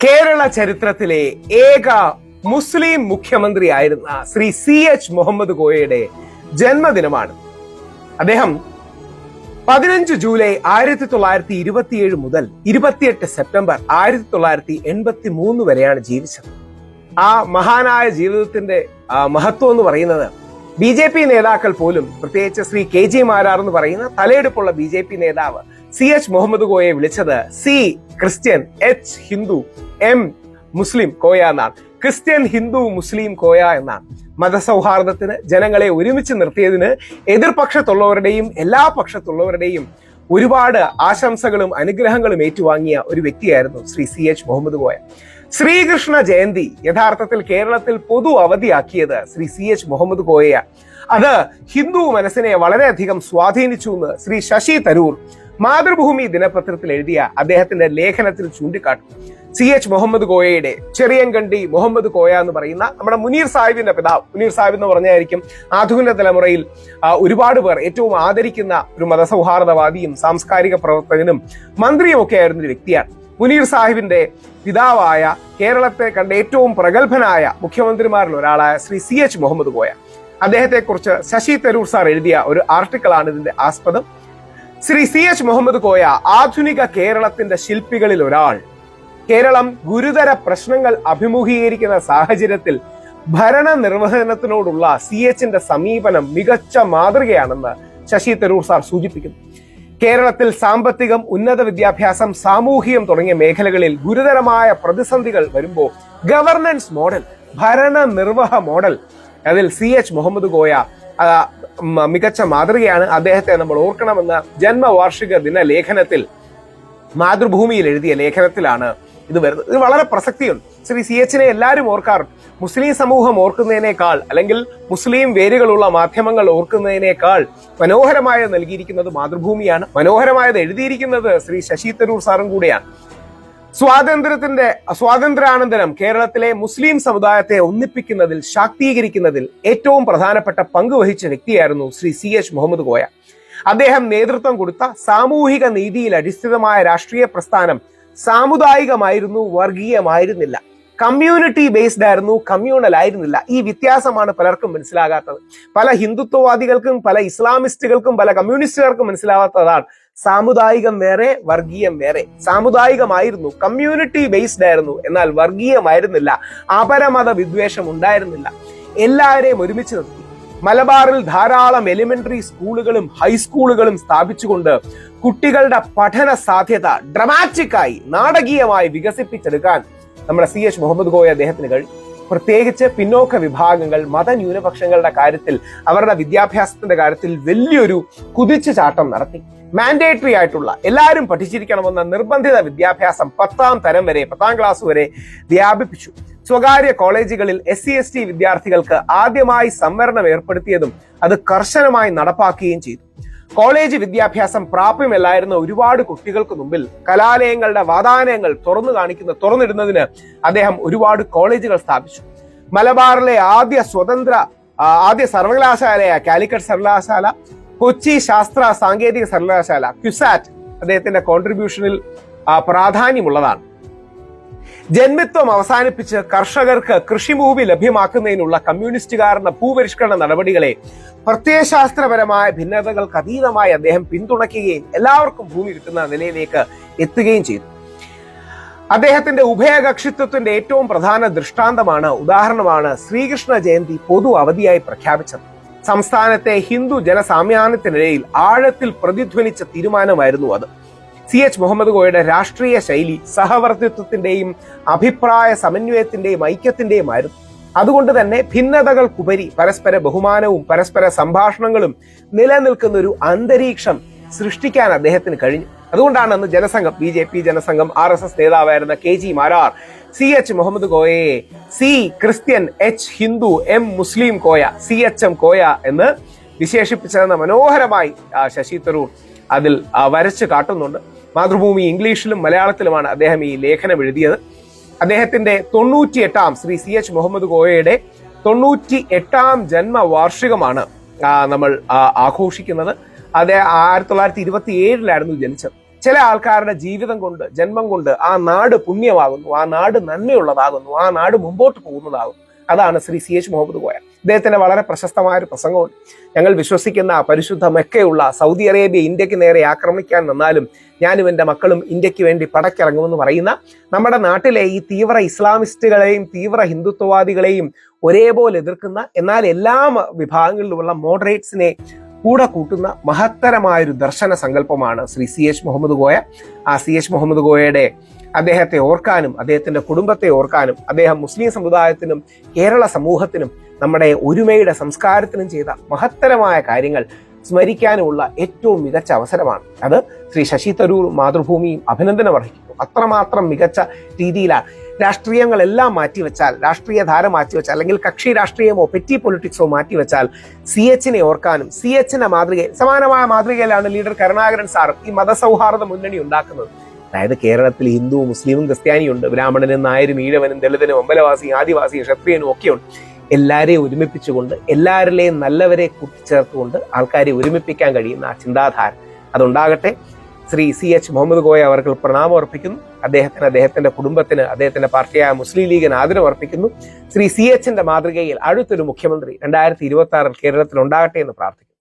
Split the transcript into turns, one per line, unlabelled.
കേരള ചരിത്രത്തിലെ ഏക മുസ്ലിം മുഖ്യമന്ത്രിയായിരുന്ന ശ്രീ CH മുഹമ്മദ് കോയയുടെ ജന്മദിനമാണ്. അദ്ദേഹം 15 ജൂലൈ 1927 മുതൽ 28 സെപ്റ്റംബർ 1983 വരെയാണ് ജീവിച്ചത്. ആ മഹാനായ ജീവിതത്തിന്റെ മഹത്വം എന്ന് പറയുന്നത് BJP നേതാക്കൾ പോലും, പ്രത്യേകിച്ച് ശ്രീ KG മാരാർ എന്ന് പറയുന്ന തലയെടുപ്പുള്ള BJP നേതാവ് CH മുഹമ്മദ് കോയയെ വിളിച്ചത് C Christian, H Hindu, M Muslim Koya എന്നാണ്. ക്രിസ്ത്യൻ, ഹിന്ദു, മുസ്ലിം കോയ എന്നാണ്. മതസൗഹാർദ്ദത്തിന്, ജനങ്ങളെ ഒരുമിച്ച് നിർത്തിയതിന് എതിർപക്ഷത്തുള്ളവരുടെയും എല്ലാ പക്ഷത്തുള്ളവരുടെയും ഒരുപാട് ആശംസകളും അനുഗ്രഹങ്ങളും ഏറ്റുവാങ്ങിയ ഒരു വ്യക്തിയായിരുന്നു ശ്രീ CH മുഹമ്മദ് കോയ. ശ്രീകൃഷ്ണ ജയന്തി യഥാർത്ഥത്തിൽ കേരളത്തിൽ പൊതു അവധിയാക്കിയത് ശ്രീ CH മുഹമ്മദ് കോയയാണ്. അത് ഹിന്ദു മനസ്സിനെ വളരെയധികം സ്വാധീനിച്ചു എന്ന് ശ്രീ ശശി തരൂർ മാതൃഭൂമി ദിനപത്രത്തിൽ എഴുതിയ അദ്ദേഹത്തിന്റെ ലേഖനത്തിൽ ചൂണ്ടിക്കാട്ടും. CH മുഹമ്മദ് കോയയുടെ ചെറിയങ്കണ്ടി മുഹമ്മദ് കോയ എന്ന് പറയുന്ന നമ്മുടെ മുനീർ സാഹിബിന്റെ പിതാവ്, മുനീർ സാഹിബ് എന്ന് പറഞ്ഞായിരിക്കും ആധുനിക തലമുറയിൽ ഒരുപാട് പേർ ഏറ്റവും ആദരിക്കുന്ന ഒരു മതസൗഹാർദ്ദവാദിയും സാംസ്കാരിക പ്രവർത്തകനും മന്ത്രിയും ഒക്കെ ആയിരുന്ന ഒരു വ്യക്തിയാണ്. മുനീർ സാഹിബിന്റെ പിതാവായ കേരളത്തെ കണ്ട ഏറ്റവും പ്രഗത്ഭനായ മുഖ്യമന്ത്രിമാരിൽ ഒരാളായ ശ്രീ CH മുഹമ്മദ് കോയ, അദ്ദേഹത്തെ കുറിച്ച് ശശി തരൂർ സാർ എഴുതിയ ഒരു ആർട്ടിക്കിളാണ് ഇതിന്റെ ആസ്പദം. ശ്രീ CH മുഹമ്മദ് കോയ ആധുനിക കേരളത്തിന്റെ ശില്പികളിൽ ഒരാൾ. കേരളം ഗുരുതര പ്രശ്നങ്ങൾ അഭിമുഖീകരിക്കുന്ന സാഹചര്യത്തിൽ ഭരണ നിർവഹണത്തിനോടുള്ള CHന്റെ സമീപനം മികച്ച മാതൃകയാണെന്ന് ശശി തരൂർ സാർ സൂചിപ്പിക്കുന്നു. കേരളത്തിൽ സാമ്പത്തികം, ഉന്നത വിദ്യാഭ്യാസം, സാമൂഹികം തുടങ്ങിയ മേഖലകളിൽ ഗുരുതരമായ പ്രതിസന്ധികൾ വരുമ്പോൾ ഗവർണൻസ് മോഡൽ, ഭരണ നിർവഹ മോഡൽ, അതിൽ CH മുഹമ്മദ് കോയ മികച്ച മാതൃകയാണ്. അദ്ദേഹത്തെ നമ്മൾ ഓർക്കണമെന്ന ജന്മവാർഷിക ദിന ലേഖനത്തിൽ, മാതൃഭൂമിയിൽ എഴുതിയ ലേഖനത്തിലാണ് ഇത് വരുന്നത്. ഇത് വളരെ പ്രസക്തിയുണ്ട്. ശ്രീ CHനെ എല്ലാവരും ഓർക്കാറുണ്ട്. മുസ്ലിം സമൂഹം ഓർക്കുന്നതിനേക്കാൾ, അല്ലെങ്കിൽ മുസ്ലിം വേരുകളുള്ള മാധ്യമങ്ങൾ ഓർക്കുന്നതിനേക്കാൾ മനോഹരമായത് നൽകിയിരിക്കുന്നത് മാതൃഭൂമിയാണ്. മനോഹരമായത് എഴുതിയിരിക്കുന്നത് ശ്രീ ശശി തരൂർ സാറും കൂടെയാണ്. സ്വാതന്ത്ര്യാനന്തരം കേരളത്തിലെ മുസ്ലിം സമുദായത്തെ ഒന്നിപ്പിക്കുന്നതിൽ, ശാക്തീകരിക്കുന്നതിൽ ഏറ്റവും പ്രധാനപ്പെട്ട പങ്ക് വഹിച്ച വ്യക്തിയായിരുന്നു ശ്രീ CH മുഹമ്മദ് കോയ. അദ്ദേഹം നേതൃത്വം കൊടുത്ത സാമൂഹിക നീതിയിൽ അടിസ്ഥിതമായ രാഷ്ട്രീയ പ്രസ്ഥാനം സാമുദായികമായിരുന്നു, വർഗീയമായിരുന്നില്ല. കമ്മ്യൂണിറ്റി ബേസ്ഡ് ആയിരുന്നു, കമ്മ്യൂണൽ ആയിരുന്നില്ല. ഈ വ്യത്യാസമാണ് പലർക്കും മനസ്സിലാകാത്തത്. പല ഹിന്ദുത്വവാദികൾക്കും, പല ഇസ്ലാമിസ്റ്റുകൾക്കും, പല കമ്മ്യൂണിസ്റ്റുകാർക്കും മനസ്സിലാവാത്തതാണ്. സാമുദായികം വേറെ, വർഗീയം വേറെ. സാമുദായികമായിരുന്നു, കമ്മ്യൂണിറ്റി ബേസ്ഡ് ആയിരുന്നു, എന്നാൽ വർഗീയമായിരുന്നില്ല. അപരമത വിദ്വേഷം ഉണ്ടായിരുന്നില്ല. എല്ലാവരെയും ഒരുമിച്ച് നിർത്തി. മലബാറിൽ ധാരാളം എലിമെന്ററി സ്കൂളുകളും ഹൈസ്കൂളുകളും സ്ഥാപിച്ചുകൊണ്ട് കുട്ടികളുടെ പഠന സാധ്യത ഡ്രമാറ്റിക്കായി, നാടകീയമായി വികസിപ്പിച്ചെടുക്കാൻ നമ്മുടെ CH മുഹമ്മദ് കോയ അദ്ദേഹത്തിന് കഴിഞ്ഞു. പ്രത്യേകിച്ച് പിന്നോക്ക വിഭാഗങ്ങൾ, മതന്യൂനപക്ഷങ്ങളുടെ കാര്യത്തിൽ, അവരുടെ വിദ്യാഭ്യാസത്തിന്റെ കാര്യത്തിൽ വലിയൊരു കുതിച്ചുചാട്ടം നടത്തി. മാൻഡേറ്ററി ആയിട്ടുള്ള, എല്ലാവരും പഠിച്ചിരിക്കണമെന്ന നിർബന്ധിത വിദ്യാഭ്യാസം 10ാം തരം വരെ, 10ാം ക്ലാസ് വരെ വ്യാപിപ്പിച്ചു. സ്വകാര്യ കോളേജുകളിൽ SC/ST വിദ്യാർത്ഥികൾക്ക് ആദ്യമായി സംവരണം ഏർപ്പെടുത്തിയതും അത് കർശനമായി നടപ്പാക്കുകയും ചെയ്തു. കോളേജ് വിദ്യാഭ്യാസം പ്രാപ്യമല്ലായിരുന്ന ഒരുപാട് കുട്ടികൾക്ക് മുമ്പിൽ കലാലയങ്ങളുടെ വാതായനങ്ങൾ തുറന്നിടുന്നതിന് അദ്ദേഹം ഒരുപാട് കോളേജുകൾ സ്ഥാപിച്ചു. മലബാറിലെ ആദ്യ സർവകലാശാലയായ കാലിക്കറ്റ് സർവകലാശാല, കൊച്ചി ശാസ്ത്ര സാങ്കേതിക സർവകലാശാല, ക്യുസാറ്റ് അദ്ദേഹത്തിന്റെ കോൺട്രിബ്യൂഷനിൽ പ്രാധാന്യമുള്ളതാണ്. ജന്മിത്വം അവസാനിപ്പിച്ച് കർഷകർക്ക് കൃഷിഭൂമി ലഭ്യമാക്കുന്നതിനുള്ള കമ്മ്യൂണിസ്റ്റുകാരുടെ ഭൂപരിഷ്കരണ നടപടികളെ പ്രത്യയശാസ്ത്രപരമായ ഭിന്നതകൾക്ക് അതീതമായി അദ്ദേഹം പിന്തുണയ്ക്കുകയും എല്ലാവർക്കും ഭൂമി കിട്ടുന്ന നിലയിലേക്ക് എത്തുകയും ചെയ്തു. അദ്ദേഹത്തിന്റെ ഉഭയകക്ഷിത്വത്തിന്റെ ഏറ്റവും പ്രധാന ഉദാഹരണമാണ് ശ്രീകൃഷ്ണ ജയന്തി പൊതു അവധിയായി പ്രഖ്യാപിച്ചത്. സംസ്ഥാനത്തെ ഹിന്ദു ജനസാമാന്യത്തിനിടയിൽ ആഴത്തിൽ പ്രതിധ്വനിച്ച തീരുമാനമായിരുന്നു അത്. CH മുഹമ്മദ് കോയയുടെ രാഷ്ട്രീയ ശൈലി സഹവർത്തിത്വത്തിന്റെയും അഭിപ്രായ സമന്വയത്തിന്റെയും ഐക്യത്തിന്റെയും ആയിരുന്നു. അതുകൊണ്ട് തന്നെ ഭിന്നതകൾക്കുപരി പരസ്പര ബഹുമാനവും പരസ്പര സംഭാഷണങ്ങളും നിലനിൽക്കുന്ന ഒരു അന്തരീക്ഷം സൃഷ്ടിക്കാൻ അദ്ദേഹത്തിന് കഴിഞ്ഞു. അതുകൊണ്ടാണ് അന്ന് ജനസംഘം, BJP ജനസംഘം, RSS നേതാവായിരുന്ന KG മാരാർ CH മുഹമ്മദ് കോയയെ C Christian, H Hindu, M Muslim Koya, CHM Koya എന്ന് വിശേഷിപ്പിച്ചതെന്ന് മനോഹരമായി ശശി തരൂർ അതിൽ വരച്ചു കാട്ടുന്നുണ്ട്. മാതൃഭൂമി ഇംഗ്ലീഷിലും മലയാളത്തിലുമാണ് അദ്ദേഹം ഈ ലേഖനം എഴുതിയത്. അദ്ദേഹത്തിന്റെ 98ാം ശ്രീ CH മുഹമ്മദ് കോയയുടെ 98ാം ജന്മവാർഷികമാണ് നമ്മൾ ആഘോഷിക്കുന്നത്. അദ്ദേഹം 1927 ജനിച്ചത്. ചില ആൾക്കാരുടെ ജീവിതം കൊണ്ട്, ജന്മം കൊണ്ട് ആ നാട് പുണ്യമാകുന്നു, ആ നാട് നന്മയുള്ളതാകുന്നു, ആ നാട് മുമ്പോട്ട് പോകുന്നതാകുന്നു. അതാണ് ശ്രീ CH മുഹമ്മദ് കോയ. ഇദ്ദേഹത്തിന്റെ വളരെ പ്രശസ്തമായ ഒരു പ്രസംഗമുണ്ട്. ഞങ്ങൾ വിശ്വസിക്കുന്ന പരിശുദ്ധ മെക്കയുള്ള സൗദി അറേബ്യ ഇന്ത്യക്ക് നേരെ ആക്രമിക്കാൻ വന്നാലും ഞാനും എൻ്റെ മക്കളും ഇന്ത്യക്ക് വേണ്ടി പടക്കിറങ്ങുമെന്ന് പറയുന്ന നമ്മുടെ നാട്ടിലെ ഈ തീവ്ര ഇസ്ലാമിസ്റ്റുകളെയും തീവ്ര ഹിന്ദുത്വവാദികളെയും ഒരേപോലെ എതിർക്കുന്ന, എന്നാൽ എല്ലാ വിഭാഗങ്ങളിലുമുള്ള മോഡറേറ്റ്സിനെ കൂടെ കൂട്ടുന്ന മഹത്തരമായൊരു ദർശന സങ്കല്പമാണ് ശ്രീ CH മുഹമ്മദ് കോയ. ആ CH മുഹമ്മദ് കോയയുടെ അദ്ദേഹത്തെ ഓർക്കാനും അദ്ദേഹത്തിന്റെ കുടുംബത്തെ ഓർക്കാനും അദ്ദേഹം മുസ്ലിം സമുദായത്തിനും കേരള സമൂഹത്തിനും നമ്മുടെ ഒരുമയുടെ സംസ്കാരത്തിനും ചെയ്ത മഹത്തരമായ കാര്യങ്ങൾ സ്മരിക്കാനുമുള്ള ഏറ്റവും മികച്ച അവസരമാണ്. അത് ശ്രീ ശശി തരൂർ മാതൃഭൂമിയും അഭിനന്ദനം അർഹിക്കുന്നു. അത്രമാത്രം മികച്ച രീതിയിലാണ് രാഷ്ട്രീയങ്ങളെല്ലാം മാറ്റിവെച്ചാൽ, രാഷ്ട്രീയ ധാര മാറ്റിവെച്ചാൽ, അല്ലെങ്കിൽ കക്ഷി രാഷ്ട്രീയമോ പെറ്റി പൊളിറ്റിക്സോ മാറ്റിവെച്ചാൽ CHനെ ഓർക്കാനും CHന്റെ മാതൃകയിൽ, സമാനമായ മാതൃകയിലാണ് ലീഡർ കരുണാകരൻ സാർ ഈ മതസൗഹാർദ്ദ മുന്നണി ഉണ്ടാക്കുന്നത്. അതായത് കേരളത്തിൽ ഹിന്ദുവും മുസ്ലിമും ക്രിസ്ത്യാനിയും ഉണ്ട്, ബ്രാഹ്മണനും നായരും ഈഴവനും ദളിതനും അമ്പലവാസിയും ആദിവാസിയും ക്ഷത്രിയനും ഒക്കെയുണ്ട്. എല്ലാവരെയും ഒരുമിപ്പിച്ചുകൊണ്ട്, എല്ലാവരിലെയും നല്ലവരെ കൂട്ടിച്ചേർത്തുകൊണ്ട് ആൾക്കാരെ ഒരുമിപ്പിക്കാൻ കഴിയുന്ന ആ ചിന്താധാര അതുണ്ടാകട്ടെ. ശ്രീ CH മുഹമ്മദ് കോയ അവർക്ക് പ്രണാമം അർപ്പിക്കുന്നു. അദ്ദേഹത്തിന്റെ കുടുംബത്തിന്, അദ്ദേഹത്തിന്റെ പാർട്ടിയായ മുസ്ലിം ലീഗിന് ആദരവ് അർപ്പിക്കുന്നു. ശ്രീ CHന്റെ മാതൃകയിൽ അടുത്തൊരു മുഖ്യമന്ത്രി 2026 കേരളത്തിൽ ഉണ്ടാകട്ടെ എന്ന് പ്രാർത്ഥിക്കുന്നു.